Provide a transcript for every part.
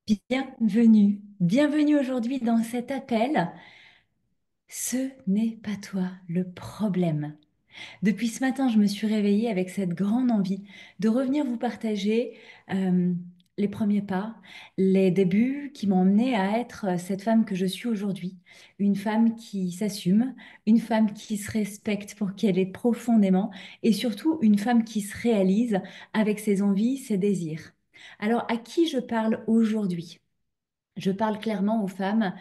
Bienvenue, bienvenue aujourd'hui dans cet appel. Ce n'est pas toi le problème. Depuis ce matin, je me suis réveillée avec cette grande envie de revenir vous partager les premiers pas, les débuts qui m'ont emmenée à être cette femme que je suis aujourd'hui. Une femme qui s'assume, une femme qui se respecte pour qui elle est profondément et surtout une femme qui se réalise avec ses envies, ses désirs. Alors, à qui je parle aujourd'hui? Je parle clairement aux femmes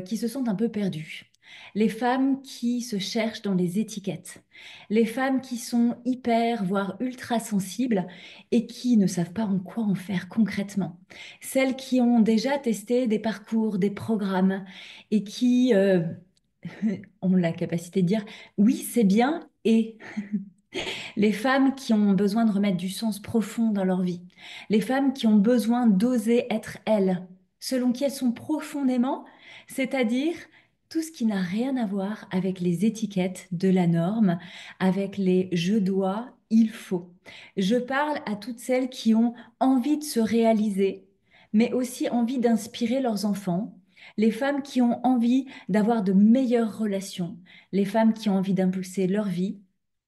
qui se sentent un peu perdues. Les femmes qui se cherchent dans les étiquettes. Les femmes qui sont hyper, voire ultra sensibles et qui ne savent pas en quoi en faire concrètement. Celles qui ont déjà testé des parcours, des programmes et qui ont la capacité de dire oui, c'est bien et les femmes qui ont besoin de remettre du sens profond dans leur vie. Les femmes qui ont besoin d'oser être elles, selon qui elles sont profondément, c'est-à-dire tout ce qui n'a rien à voir avec les étiquettes de la norme, avec les je dois, il faut. Je parle à toutes celles qui ont envie de se réaliser, mais aussi envie d'inspirer leurs enfants. Les femmes qui ont envie d'avoir de meilleures relations, les femmes qui ont envie d'impulser leur vie,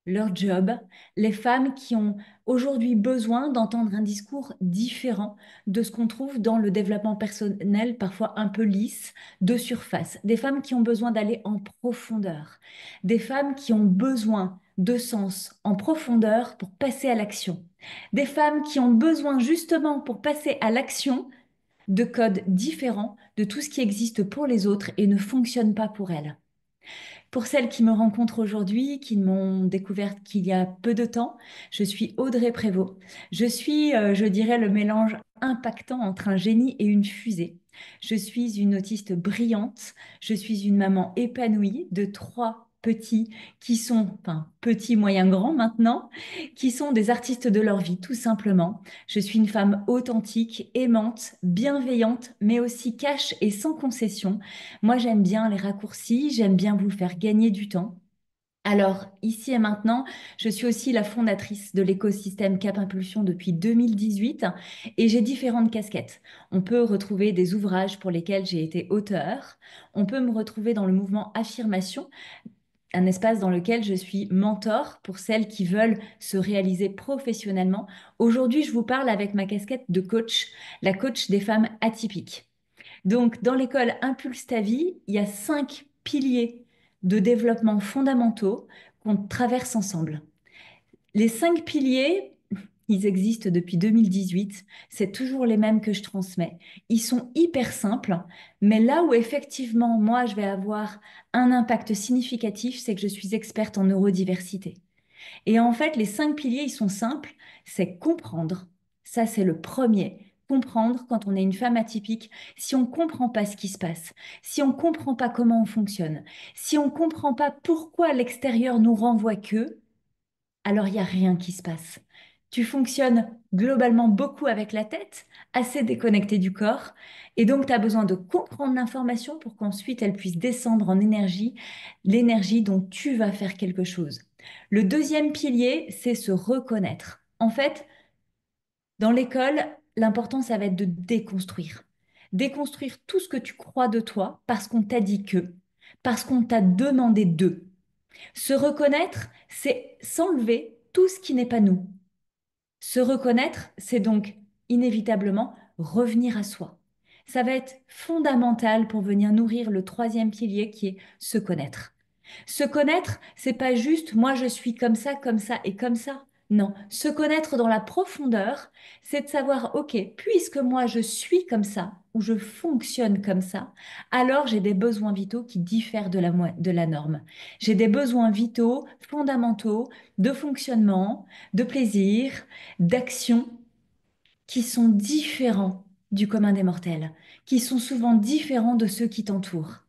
leur job, les femmes qui ont aujourd'hui besoin d'entendre un discours différent de ce qu'on trouve dans le développement personnel, parfois un peu lisse, de surface. Des femmes qui ont besoin d'aller en profondeur. Des femmes qui ont besoin de sens en profondeur pour passer à l'action. Des femmes qui ont besoin justement pour passer à l'action de codes différents de tout ce qui existe pour les autres et ne fonctionne pas pour elles. Pour celles qui me rencontrent aujourd'hui, qui m'ont découverte qu'il y a peu de temps, je suis Audrey Prévost. Je suis, je dirais, le mélange impactant entre un génie et une fusée. Je suis une autiste brillante. Je suis une maman épanouie de trois petits qui sont, enfin petits, moyens, grands maintenant, qui sont des artistes de leur vie, tout simplement. Je suis une femme authentique, aimante, bienveillante, mais aussi cash et sans concession. Moi, j'aime bien les raccourcis, j'aime bien vous faire gagner du temps. Alors, ici et maintenant, je suis aussi la fondatrice de l'écosystème Cap Impulsion depuis 2018 et j'ai différentes casquettes. On peut retrouver des ouvrages pour lesquels j'ai été auteur. On peut me retrouver dans le mouvement Affirmation, un espace dans lequel je suis mentor pour celles qui veulent se réaliser professionnellement. Aujourd'hui, je vous parle avec ma casquette de coach, la coach des femmes atypiques. Donc, dans l'école Impulse ta vie, il y a 5 piliers de développement fondamentaux qu'on traverse ensemble. Les 5 piliers, ils existent depuis 2018. C'est toujours les mêmes que je transmets. Ils sont hyper simples, mais là où effectivement, moi, je vais avoir un impact significatif, c'est que je suis experte en neurodiversité. Et en fait, les 5 piliers, ils sont simples. C'est comprendre. Ça, c'est le premier. Comprendre quand on est une femme atypique, si on ne comprend pas ce qui se passe, si on ne comprend pas comment on fonctionne, si on ne comprend pas pourquoi l'extérieur nous renvoie que, alors il n'y a rien qui se passe. Tu fonctionnes globalement beaucoup avec la tête, assez déconnecté du corps, et donc tu as besoin de comprendre l'information pour qu'ensuite elle puisse descendre en énergie, l'énergie dont tu vas faire quelque chose. Le deuxième pilier, c'est se reconnaître. En fait, dans l'école, l'important, ça va être de déconstruire. Déconstruire tout ce que tu crois de toi parce qu'on t'a dit que, parce qu'on t'a demandé de. Se reconnaître, c'est s'enlever tout ce qui n'est pas nous. Se reconnaître, c'est donc inévitablement revenir à soi. Ça va être fondamental pour venir nourrir le troisième pilier qui est se connaître. Se connaître, c'est pas juste moi je suis comme ça et comme ça. Non, se connaître dans la profondeur, c'est de savoir, ok, puisque moi je suis comme ça ou je fonctionne comme ça, alors j'ai des besoins vitaux qui diffèrent de la norme. J'ai des besoins vitaux fondamentaux de fonctionnement, de plaisir, d'action qui sont différents du commun des mortels, qui sont souvent différents de ceux qui t'entourent.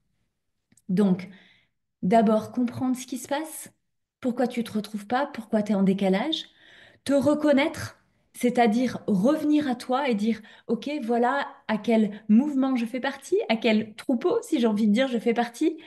Donc, d'abord, comprendre ce qui se passe, pourquoi tu ne te retrouves pas, pourquoi tu es en décalage, te reconnaître, c'est-à-dire revenir à toi et dire, OK, voilà à quel mouvement je fais partie, à quel troupeau, si j'ai envie de dire, je fais partie.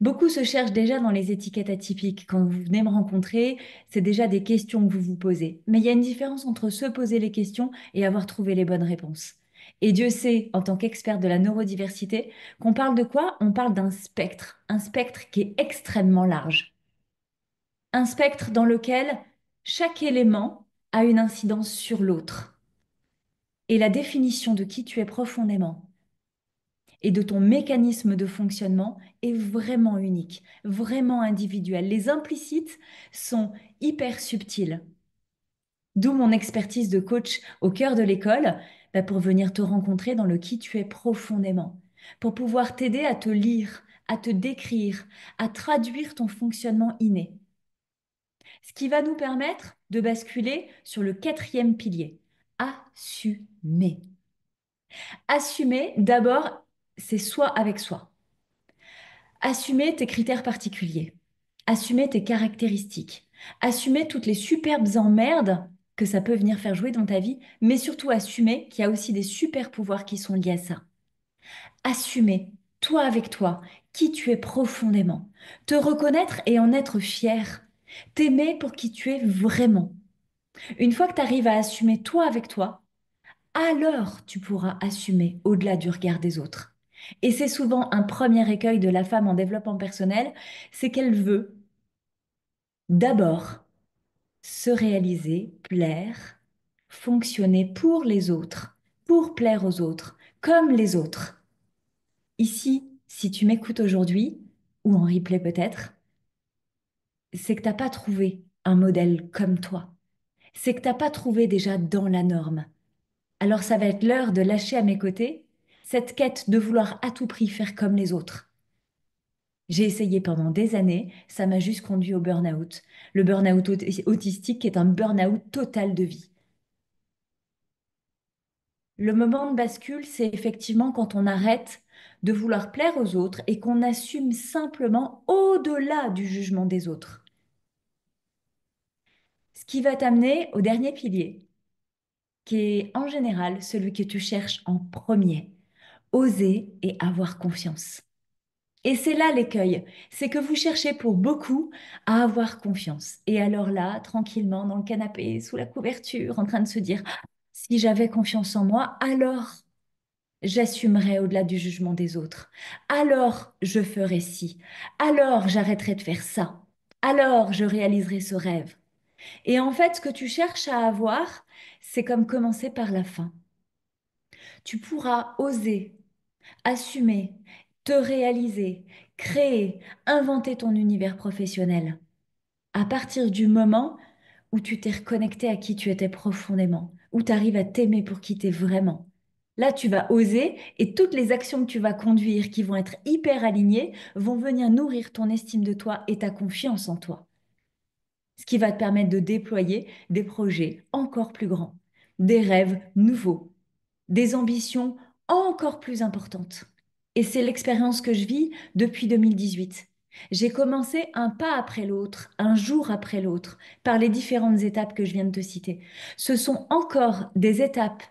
Beaucoup se cherchent déjà dans les étiquettes atypiques. Quand vous venez me rencontrer, c'est déjà des questions que vous vous posez. Mais il y a une différence entre se poser les questions et avoir trouvé les bonnes réponses. Et Dieu sait, en tant qu'expert de la neurodiversité, qu'on parle de quoi? On parle d'un spectre, un spectre qui est extrêmement large. Un spectre dans lequel chaque élément a une incidence sur l'autre. Et la définition de qui tu es profondément et de ton mécanisme de fonctionnement est vraiment unique, vraiment individuel. Les implicites sont hyper subtils. D'où mon expertise de coach au cœur de l'école, bah, pour venir te rencontrer dans le qui tu es profondément, pour pouvoir t'aider à te lire, à te décrire, à traduire ton fonctionnement inné. Ce qui va nous permettre de basculer sur le quatrième pilier, assumer. Assumer, d'abord, c'est soi avec soi. Assumer tes critères particuliers. Assumer tes caractéristiques. Assumer toutes les superbes emmerdes que ça peut venir faire jouer dans ta vie, mais surtout assumer qu'il y a aussi des super pouvoirs qui sont liés à ça. Assumer, toi avec toi, qui tu es profondément. Te reconnaître et en être fier. T'aimer pour qui tu es vraiment. Une fois que tu arrives à assumer toi avec toi, alors tu pourras assumer au-delà du regard des autres. Et c'est souvent un premier écueil de la femme en développement personnel, c'est qu'elle veut d'abord se réaliser, plaire, fonctionner pour les autres, pour plaire aux autres, comme les autres. Ici, si tu m'écoutes aujourd'hui, ou en replay peut-être, c'est que t'as pas trouvé un modèle comme toi. C'est que t'as pas trouvé déjà dans la norme. Alors ça va être l'heure de lâcher à mes côtés cette quête de vouloir à tout prix faire comme les autres. J'ai essayé pendant des années, ça m'a juste conduit au burn-out. Le burn-out autistique est un burn-out total de vie. Le moment de bascule, c'est effectivement quand on arrête de vouloir plaire aux autres et qu'on assume simplement au-delà du jugement des autres. Ce qui va t'amener au dernier pilier, qui est en général celui que tu cherches en premier, oser et avoir confiance. Et c'est là l'écueil, c'est que vous cherchez pour beaucoup à avoir confiance. Et alors là, tranquillement, dans le canapé, sous la couverture, en train de se dire, si j'avais confiance en moi, alors j'assumerais au-delà du jugement des autres. Alors je ferais ci. Alors j'arrêterais de faire ça. Alors je réaliserai ce rêve. Et en fait, ce que tu cherches à avoir, c'est comme commencer par la fin. Tu pourras oser assumer, te réaliser, créer, inventer ton univers professionnel. À partir du moment où tu t'es reconnecté à qui tu étais profondément, où tu arrives à t'aimer pour qui t'es vraiment. Là, tu vas oser et toutes les actions que tu vas conduire qui vont être hyper alignées vont venir nourrir ton estime de toi et ta confiance en toi. Ce qui va te permettre de déployer des projets encore plus grands, des rêves nouveaux, des ambitions encore plus importantes. Et c'est l'expérience que je vis depuis 2018. J'ai commencé un pas après l'autre, un jour après l'autre, par les différentes étapes que je viens de te citer. Ce sont encore des étapes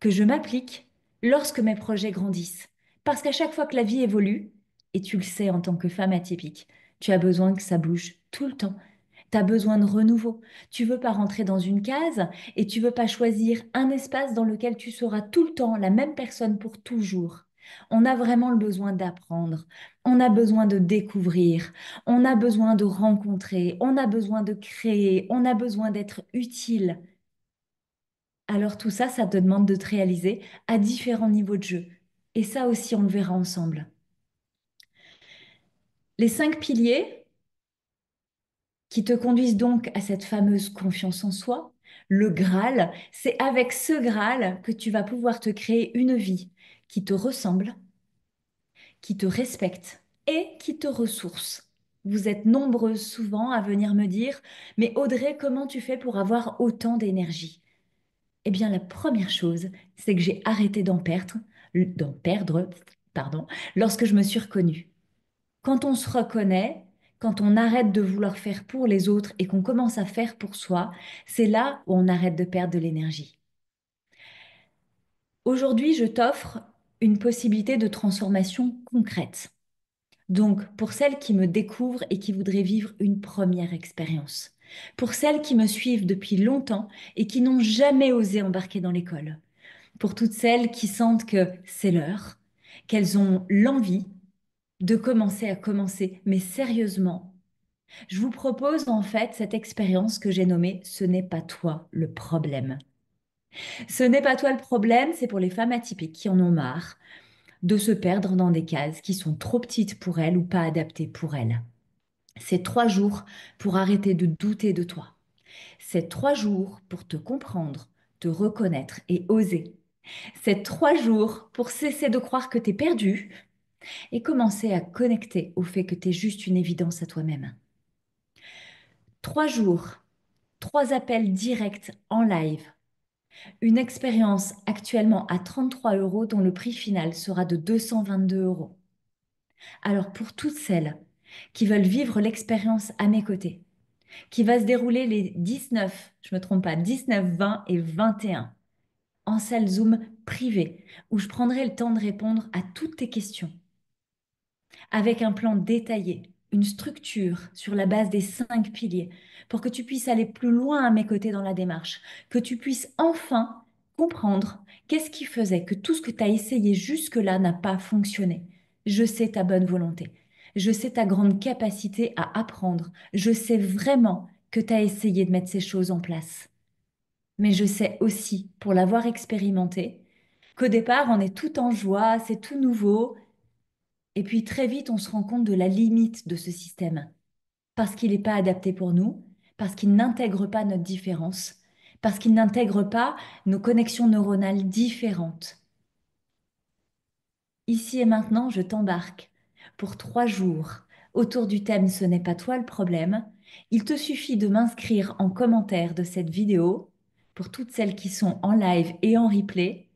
que je m'applique lorsque mes projets grandissent. Parce qu'à chaque fois que la vie évolue, et tu le sais en tant que femme atypique, tu as besoin que ça bouge tout le temps. Tu as besoin de renouveau. Tu veux pas rentrer dans une case et tu veux pas choisir un espace dans lequel tu seras tout le temps la même personne pour toujours. On a vraiment le besoin d'apprendre. On a besoin de découvrir. On a besoin de rencontrer. On a besoin de créer. On a besoin d'être utile. Alors tout ça, ça te demande de te réaliser à différents niveaux de jeu. Et ça aussi, on le verra ensemble. Les 5 piliers qui te conduisent donc à cette fameuse confiance en soi, le Graal, c'est avec ce Graal que tu vas pouvoir te créer une vie qui te ressemble, qui te respecte et qui te ressource. Vous êtes nombreuses souvent à venir me dire, mais Audrey, comment tu fais pour avoir autant d'énergie? Eh bien, la première chose, c'est que j'ai arrêté d'en perdre, pardon, lorsque je me suis reconnue. Quand on se reconnaît, quand on arrête de vouloir faire pour les autres et qu'on commence à faire pour soi, c'est là où on arrête de perdre de l'énergie. Aujourd'hui, je t'offre une possibilité de transformation concrète. Donc, pour celles qui me découvrent et qui voudraient vivre une première expérience. Pour celles qui me suivent depuis longtemps et qui n'ont jamais osé embarquer dans l'école. pour toutes celles qui sentent que c'est l'heure, qu'elles ont l'envie de commencer, mais sérieusement. Je vous propose en fait cette expérience que j'ai nommée "Ce n'est pas toi le problème". Ce n'est pas toi le problème, c'est pour les femmes atypiques qui en ont marre de se perdre dans des cases qui sont trop petites pour elles ou pas adaptées pour elles. C'est 3 jours pour arrêter de douter de toi. C'est 3 jours pour te comprendre, te reconnaître et oser. C'est 3 jours pour cesser de croire que t'es perdu et commencer à connecter au fait que t'es juste une évidence à toi-même. 3 jours, 3 appels directs en live. Une expérience actuellement à 33 euros dont le prix final sera de 222 euros. Alors pour toutes celles qui veulent vivre l'expérience à mes côtés, qui va se dérouler les 19, je me trompe pas, 19, 20 et 21 en salle Zoom privée où je prendrai le temps de répondre à toutes tes questions avec un plan détaillé, une structure sur la base des 5 piliers pour que tu puisses aller plus loin à mes côtés dans la démarche, que tu puisses enfin comprendre qu'est-ce qui faisait que tout ce que tu as essayé jusque-là n'a pas fonctionné. Je sais ta bonne volonté, je sais ta grande capacité à apprendre, je sais vraiment que tu as essayé de mettre ces choses en place. Mais je sais aussi, pour l'avoir expérimenté, qu'au départ, on est tout en joie, c'est tout nouveau, et puis très vite, on se rend compte de la limite de ce système, parce qu'il n'est pas adapté pour nous, parce qu'il n'intègre pas notre différence, parce qu'il n'intègre pas nos connexions neuronales différentes. Ici et maintenant, je t'embarque pour 3 jours autour du thème "Ce n'est pas toi le problème". Il te suffit de m'inscrire en commentaire de cette vidéo pour toutes celles qui sont en live et en replay.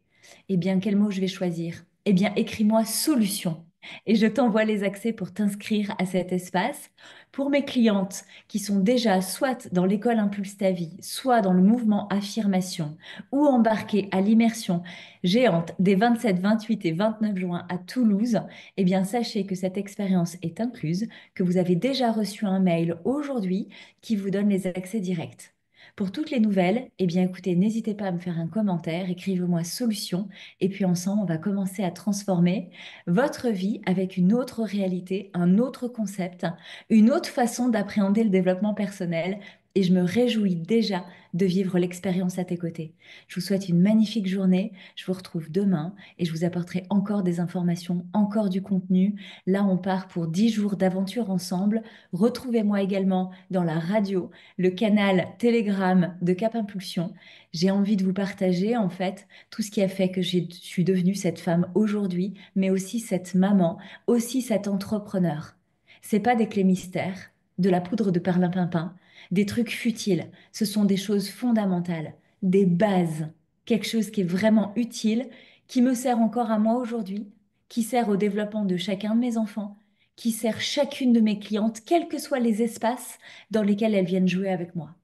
Eh bien, quel mot je vais choisir? Eh bien, écris-moi solution et je t'envoie les accès pour t'inscrire à cet espace. Pour mes clientes qui sont déjà soit dans l'école Impulse ta vie, soit dans le mouvement affirmation ou embarquées à l'immersion géante des 27, 28 et 29 juin à Toulouse, eh bien, sachez que cette expérience est incluse, que vous avez déjà reçu un mail aujourd'hui qui vous donne les accès directs. Pour toutes les nouvelles, eh bien écoutez, n'hésitez pas à me faire un commentaire, écrivez-moi solution, et puis ensemble, on va commencer à transformer votre vie avec une autre réalité, un autre concept, une autre façon d'appréhender le développement personnel. Et je me réjouis déjà de vivre l'expérience à tes côtés. Je vous souhaite une magnifique journée. Je vous retrouve demain et je vous apporterai encore des informations, encore du contenu. Là, on part pour 10 jours d'aventure ensemble. Retrouvez-moi également dans la radio, le canal Telegram de Cap Impulsion. J'ai envie de vous partager en fait tout ce qui a fait que je suis devenue cette femme aujourd'hui, mais aussi cette maman, aussi cet entrepreneur. C'est pas des clés mystères, de la poudre de perlimpinpin, des trucs futiles. Ce sont des choses fondamentales, des bases, quelque chose qui est vraiment utile, qui me sert encore à moi aujourd'hui, qui sert au développement de chacun de mes enfants, qui sert chacune de mes clientes, quels que soient les espaces dans lesquels elles viennent jouer avec moi.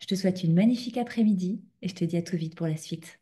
Je te souhaite une magnifique après-midi et je te dis à tout vite pour la suite.